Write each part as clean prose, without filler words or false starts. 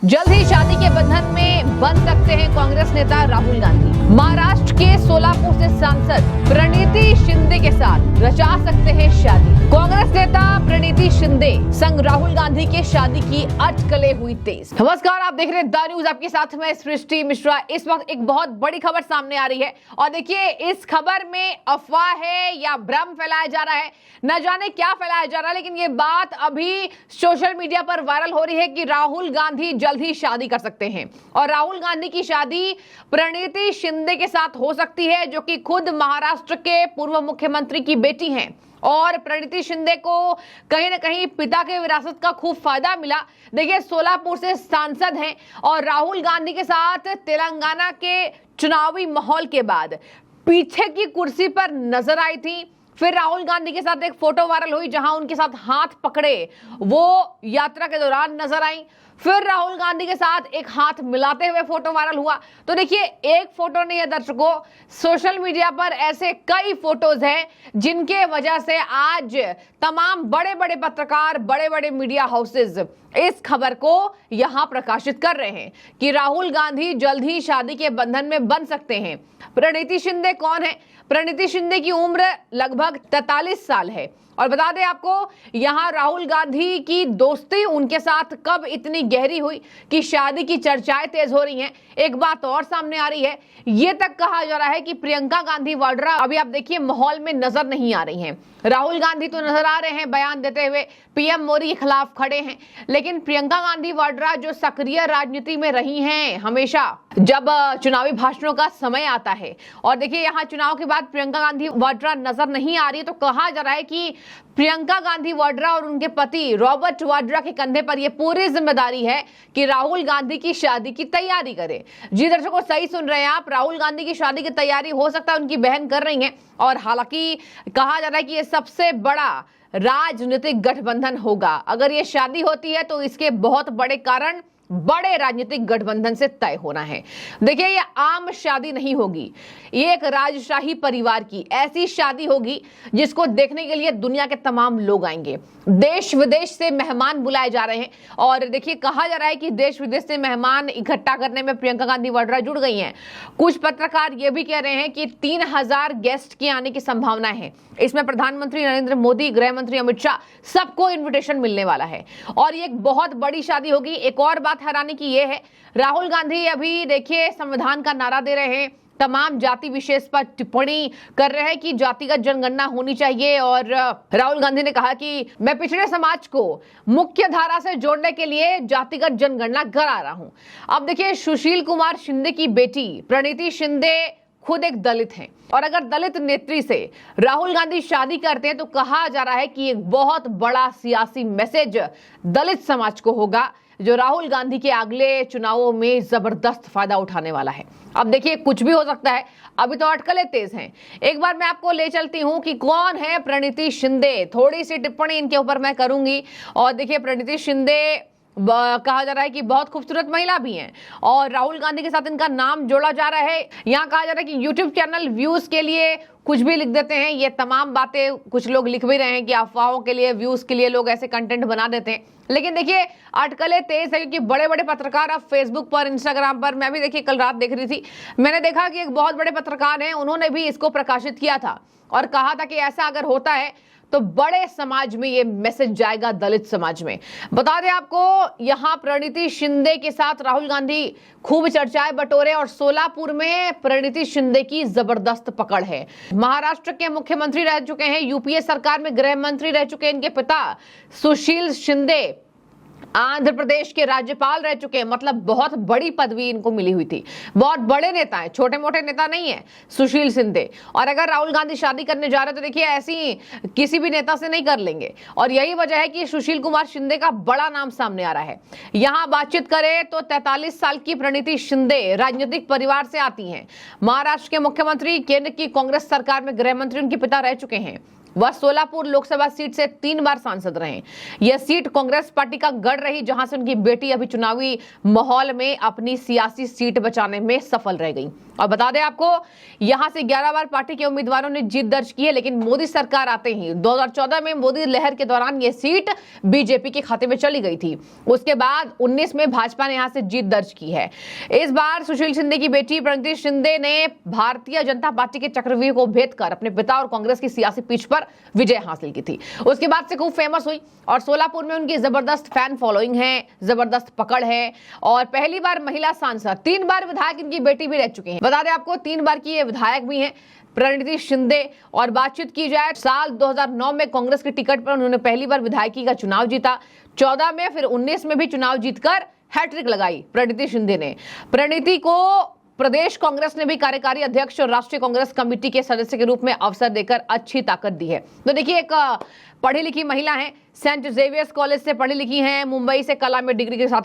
जल्द ही शादी के बंधन में बंध सकते हैं कांग्रेस नेता राहुल गांधी। महाराष्ट्र के सोलापुर से सांसद प्रणीति शिंदे के साथ रचा सकते हैं शादी। कांग्रेस नेता प्रणीति शिंदे संग राहुल गांधी के शादी की अटकलें हुई तेज। नमस्कार, आप देख रहे हैं द न्यूज, आपके साथ में सृष्टि मिश्रा। इस वक्त एक बहुत बड़ी खबर सामने आ रही है और देखिए, इस खबर में अफवाह है या भ्रम फैलाया जा रहा है, न जाने क्या फैलाया जा रहा है, लेकिन ये बात अभी सोशल मीडिया पर वायरल हो रही है कि राहुल गांधी जल्द ही शादी कर सकते हैं और राहुल गांधी की शादी प्रणीति शिंदे के साथ हो सकती है, जो कि खुद महाराष्ट्र के पूर्व मुख्यमंत्री की बेटी हैं। और प्रणीति शिंदे को कहीं ना कहीं पिता के विरासत का खूब फायदा मिला। देखिए, सोलापुर से सांसद हैं और राहुल गांधी के साथ तेलंगाना के चुनावी माहौल के बाद पीछे की कुर्सी पर नजर आई थी। फिर राहुल गांधी के साथ एक फोटो वायरल हुई जहां उनके साथ हाथ पकड़े वो यात्रा के दौरान नजर आई। फिर राहुल गांधी के साथ एक हाथ मिलाते हुए फोटो वायरल हुआ। तो देखिए, एक फोटो नहीं है दर्शकों, सोशल मीडिया पर ऐसे कई फोटोज हैं जिनके वजह से आज तमाम बड़े बड़े पत्रकार, बड़े बड़े मीडिया हाउसेज इस खबर को यहां प्रकाशित कर रहे हैं कि राहुल गांधी जल्द ही शादी के बंधन में बंध सकते हैं। प्रणीति शिंदे कौन है? प्रणीति शिंदे की उम्र लगभग 43 साल है और बता दें आपको, यहां राहुल गांधी की दोस्ती उनके साथ कब इतनी गहरी हुई कि शादी की चर्चाएं तेज हो रही हैं। एक बात और सामने आ रही है, ये तक कहा जा रहा है कि प्रियंका गांधी वाड्रा अभी आप देखिए माहौल में नजर नहीं आ रही हैं। राहुल गांधी तो नजर आ रहे हैं बयान देते हुए, पीएम मोदी के खिलाफ खड़े हैं, लेकिन प्रियंका गांधी वाड्रा जो सक्रिय राजनीति में रही हैं हमेशा जब चुनावी भाषणों का समय आता है, और देखिए यहाँ चुनाव के बाद प्रियंका गांधी वाड्रा नजर नहीं आ रही है, तो कहा जा रहा है कि प्रियंका गांधी वाड्रा और उनके पति रॉबर्ट वाड्रा के कंधे पर यह पूरी जिम्मेदारी है कि राहुल गांधी की शादी की तैयारी करें। जी दर्शकों, सही सुन रहे हैं आप, राहुल गांधी की शादी की तैयारी हो सकता है उनकी बहन कर रही है। और हालांकि कहा जा रहा है कि यह सबसे बड़ा राजनीतिक गठबंधन होगा। अगर ये शादी होती है तो इसके बहुत बड़े कारण बड़े राजनीतिक गठबंधन से तय होना है। देखिए, ये आम शादी नहीं होगी, ये एक राजशाही परिवार की ऐसी शादी होगी जिसको देखने के लिए दुनिया के तमाम लोग आएंगे। देश विदेश से मेहमान बुलाए जा रहे हैं और देखिए, कहा जा रहा है कि देश विदेश से मेहमान इकट्ठा करने में प्रियंका गांधी वाड्रा जुड़ गई हैं। कुछ पत्रकार ये भी कह रहे हैं कि 3000 गेस्ट के आने की संभावना है। इसमें प्रधानमंत्री नरेंद्र मोदी, गृह मंत्री अमित शाह, सबको इन्विटेशन मिलने वाला है और ये एक बहुत बड़ी शादी होगी। एक और बात हैरानी की ये है, राहुल गांधी अभी देखिए संविधान का नारा दे रहे हैं, तमाम जाति विशेष पर टिप्पणी कर रहे हैं कि जातिगत जनगणना होनी चाहिए। और राहुल गांधी ने कहा कि मैं पिछड़े समाज को मुख्य धारा से जोड़ने के लिए जातिगत जनगणना करा रहा हूं। अब देखिए, सुशील कुमार शिंदे की बेटी प्रणीति शिंदे खुद एक दलित हैं और अगर दलित नेत्री से राहुल गांधी शादी करते हैं तो कहा जा रहा है कि एक बहुत बड़ा सियासी मैसेज दलित समाज को होगा, जो राहुल गांधी के अगले चुनावों में जबरदस्त फायदा उठाने वाला है। अब देखिए, कुछ भी हो सकता है, अभी तो अटकलें तेज हैं। एक बार मैं आपको ले चलती हूं कि कौन है प्रणीति शिंदे। थोड़ी सी टिप्पणी इनके ऊपर मैं करूंगी। और देखिए, प्रणीति शिंदे कहा जा रहा है कि बहुत खूबसूरत महिला भी हैं और राहुल गांधी के साथ इनका नाम जोड़ा जा रहा है। यहाँ कहा जा रहा है कि यूट्यूब चैनल व्यूज के लिए कुछ भी लिख देते हैं। ये तमाम बातें कुछ लोग लिख भी रहे हैं कि अफवाहों के लिए, व्यूज के लिए लोग ऐसे कंटेंट बना देते हैं। लेकिन देखिए, अटकलें तेज है क्योंकि बड़े बड़े पत्रकार अब फेसबुक पर, इंस्टाग्राम पर, मैं भी देखिए कल रात देख रही थी, मैंने देखा कि एक बहुत बड़े पत्रकार हैं, उन्होंने भी इसको प्रकाशित किया था और कहा था कि ऐसा अगर होता है तो बड़े समाज में ये मैसेज जाएगा, दलित समाज में। बता दें आपको, यहां प्रणीति शिंदे के साथ राहुल गांधी खूब चर्चाएं बटोरे और सोलापुर में प्रणीति शिंदे की जबरदस्त पकड़ है। महाराष्ट्र के मुख्यमंत्री रह चुके हैं, यूपीए सरकार में गृह मंत्री रह चुके हैं इनके पिता सुशील शिंदे, आंध्र प्रदेश के राज्यपाल रह चुके हैं, मतलब बहुत बड़ी पदवी इनको मिली हुई थी। बहुत बड़े नेता हैं, छोटे मोटे नेता नहीं है सुशील शिंदे। और अगर राहुल गांधी शादी करने जा रहे हैं तो देखिए, ऐसी किसी भी नेता से नहीं कर लेंगे और यही वजह है कि सुशील कुमार शिंदे का बड़ा नाम सामने आ रहा है। यहां बातचीत करें तो 43 साल की प्रणीति शिंदे राजनीतिक परिवार से आती हैं। महाराष्ट्र के मुख्यमंत्री, केंद्र की कांग्रेस सरकार में गृह मंत्री उनके पिता रह चुके हैं। वह सोलापुर लोकसभा सीट से 3 बार सांसद रहे। यह सीट कांग्रेस पार्टी का गढ़ रही, जहां से उनकी बेटी अभी चुनावी माहौल में अपनी सियासी सीट बचाने में सफल रह गई। और बता दें आपको, यहां से 11 बार पार्टी के उम्मीदवारों ने जीत दर्ज की है, लेकिन मोदी सरकार आते ही 2014 में मोदी लहर के दौरान यह सीट बीजेपी के खाते में चली गई थी। उसके बाद 19 में भाजपा ने यहां से जीत दर्ज की है। इस बार सुशील शिंदे की बेटी प्रणीति शिंदे ने भारतीय जनता पार्टी के चक्रव्यूह को भेद कर अपने पिता और कांग्रेस की सियासी पीठ पर विजय हासिल की थी। उसके बाद से खूब फेमस हुई और सोलापुर में उनकी जबरदस्त फैन फॉलोइंग है, जबरदस्त पकड़ है और पहली बार महिला सांसद, 3 बार विधायक इनकी बेटी भी रह चुकी हैं। बता दें आपको, 3 बार की ये विधायक भी हैं प्रणीति शिंदे। और बातचीत की जाए, साल 2009 में कांग्रेस की टिकट पर उन्होंने पहली बार विधायकी का चुनाव जीता, 14 में फिर 19 में भी चुनाव जीतकर हैट्रिक लगाई प्रणीति शिंदे ने। प्रणीति को प्रदेश कांग्रेस ने भी कार्यकारी अध्यक्ष और राष्ट्रीय कांग्रेस कमेटी के सदस्य के रूप में अवसर देकर अच्छी ताकत दी है। तो देखिए, एक पढ़ी लिखी महिला है, सेंट जेवियर्स कॉलेज से पढ़ी लिखी हैं, मुंबई से कला में डिग्री के साथ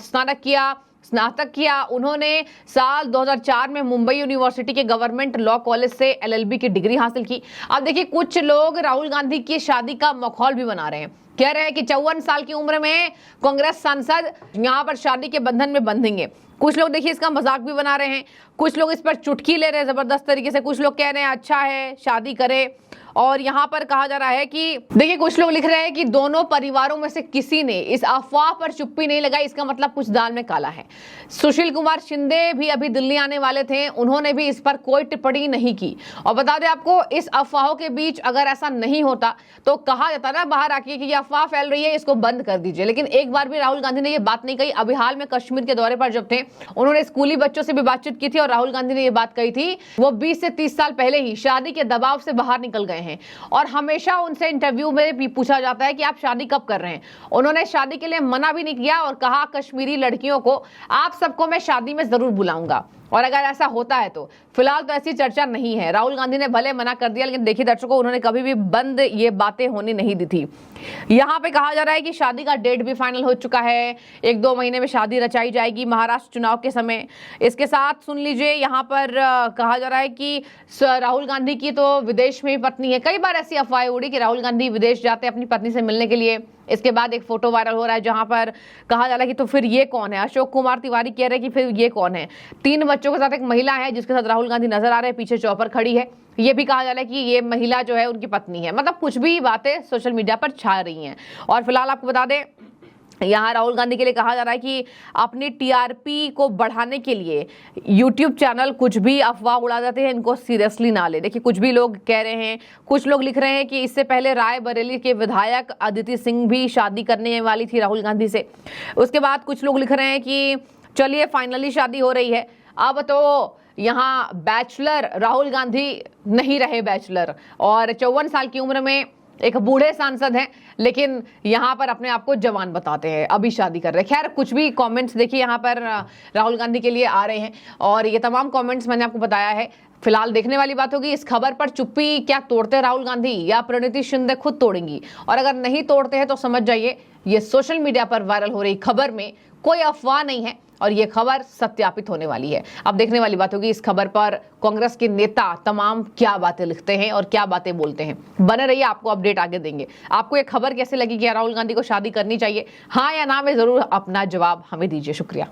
स्नातक किया। उन्होंने साल 2004 में मुंबई यूनिवर्सिटी के गवर्नमेंट लॉ कॉलेज से LLB की डिग्री हासिल की। अब देखिए, कुछ लोग राहुल गांधी की शादी का माहौल भी बना रहे हैं, कह रहे हैं कि 54 साल की उम्र में कांग्रेस सांसद यहां पर शादी के बंधन में बंधेंगे। कुछ लोग देखिए इसका मजाक भी बना रहे हैं, कुछ लोग इस पर चुटकी ले रहे हैं जबरदस्त तरीके से, कुछ लोग कह रहे हैं अच्छा है शादी करे। और यहाँ पर कहा जा रहा है कि देखिए, कुछ लोग लिख रहे हैं कि दोनों परिवारों में से किसी ने इस अफवाह पर चुप्पी नहीं लगाई, इसका मतलब कुछ दाल में काला है। सुशील कुमार शिंदे भी अभी दिल्ली आने वाले थे, उन्होंने भी इस पर कोई टिप्पणी नहीं की। और बता दें आपको, इस अफवाहों के बीच अगर ऐसा नहीं होता तो कहा जाता ना बाहर आके कि ये अफवाह फैल रही है, इसको बंद कर दीजिए, लेकिन एक बार भी राहुल गांधी ने ये बात नहीं कही। अभी हाल में कश्मीर के दौरे पर जब थे, उन्होंने स्कूली बच्चों से भी बातचीत की थी और राहुल गांधी ने ये बात कही थी, वो 20 से 30 साल पहले ही शादी के दबाव से बाहर निकल गए हैं। और हमेशा उनसे इंटरव्यू में भी पूछा जाता है कि आप शादी कब कर रहे हैं। उन्होंने शादी के लिए मना भी नहीं किया और कहा कश्मीरी लड़कियों को आप सबको मैं शादी में जरूर बुलाऊंगा, और अगर ऐसा होता है तो। फिलहाल तो ऐसी चर्चा नहीं है। राहुल गांधी ने भले मना कर दिया, लेकिन देखिए दर्शकों, उन्होंने कभी भी बंद ये बातें होने नहीं दी थी। यहाँ पे कहा जा रहा है कि शादी का डेट भी फाइनल हो चुका है, 1-2 महीने में शादी रचाई जाएगी महाराष्ट्र चुनाव के समय। इसके साथ सुन लीजिए, यहाँ पर कहा जा रहा है कि राहुल गांधी की तो विदेश में ही पत्नी है। कई बार ऐसी अफवाहें उड़ी कि राहुल गांधी विदेश जाते अपनी पत्नी से मिलने के लिए। इसके बाद एक फोटो वायरल हो रहा है जहां पर कहा जा रहा है कि तो फिर ये कौन है। अशोक कुमार तिवारी कह रहे हैं कि फिर ये कौन है। 3 बच्चों के साथ एक महिला है जिसके साथ राहुल गांधी नजर आ रहे हैं, पीछे चौपर खड़ी है। ये भी कहा जा रहा है कि ये महिला जो है उनकी पत्नी है। मतलब कुछ भी बातें सोशल मीडिया पर छा रही हैं। और फिलहाल आपको बता दें, यहाँ राहुल गांधी के लिए कहा जा रहा है कि अपनी TRP को बढ़ाने के लिए YouTube चैनल कुछ भी अफवाह उड़ा देते हैं, इनको सीरियसली ना ले। देखिए, कुछ भी लोग कह रहे हैं, कुछ लोग लिख रहे हैं कि इससे पहले रायबरेली के विधायक अदिति सिंह भी शादी करने वाली थी राहुल गांधी से। उसके बाद कुछ लोग लिख रहे हैं कि चलिए फाइनली शादी हो रही है, अब तो यहाँ बैचलर राहुल गांधी नहीं रहे बैचलर, और 54 साल की उम्र में एक बूढ़े सांसद हैं, लेकिन यहाँ पर अपने आप को जवान बताते हैं, अभी शादी कर रहे हैं। खैर, कुछ भी कमेंट्स देखिए यहाँ पर राहुल गांधी के लिए आ रहे हैं, और ये तमाम कमेंट्स मैंने आपको बताया है। फिलहाल देखने वाली बात होगी, इस खबर पर चुप्पी क्या तोड़ते राहुल गांधी या प्रणीति शिंदे खुद तोड़ेंगी। और अगर नहीं तोड़ते हैं तो समझ जाइए, ये सोशल मीडिया पर वायरल हो रही खबर में कोई अफवाह नहीं है और ये खबर सत्यापित होने वाली है। अब देखने वाली बात होगी इस खबर पर कांग्रेस के नेता तमाम क्या बातें लिखते हैं और क्या बातें बोलते हैं। बने रहिए, आपको अपडेट आगे देंगे। आपको ये खबर कैसे लगी कि राहुल गांधी को शादी करनी चाहिए, हाँ या ना में जरूर अपना जवाब हमें दीजिए। शुक्रिया।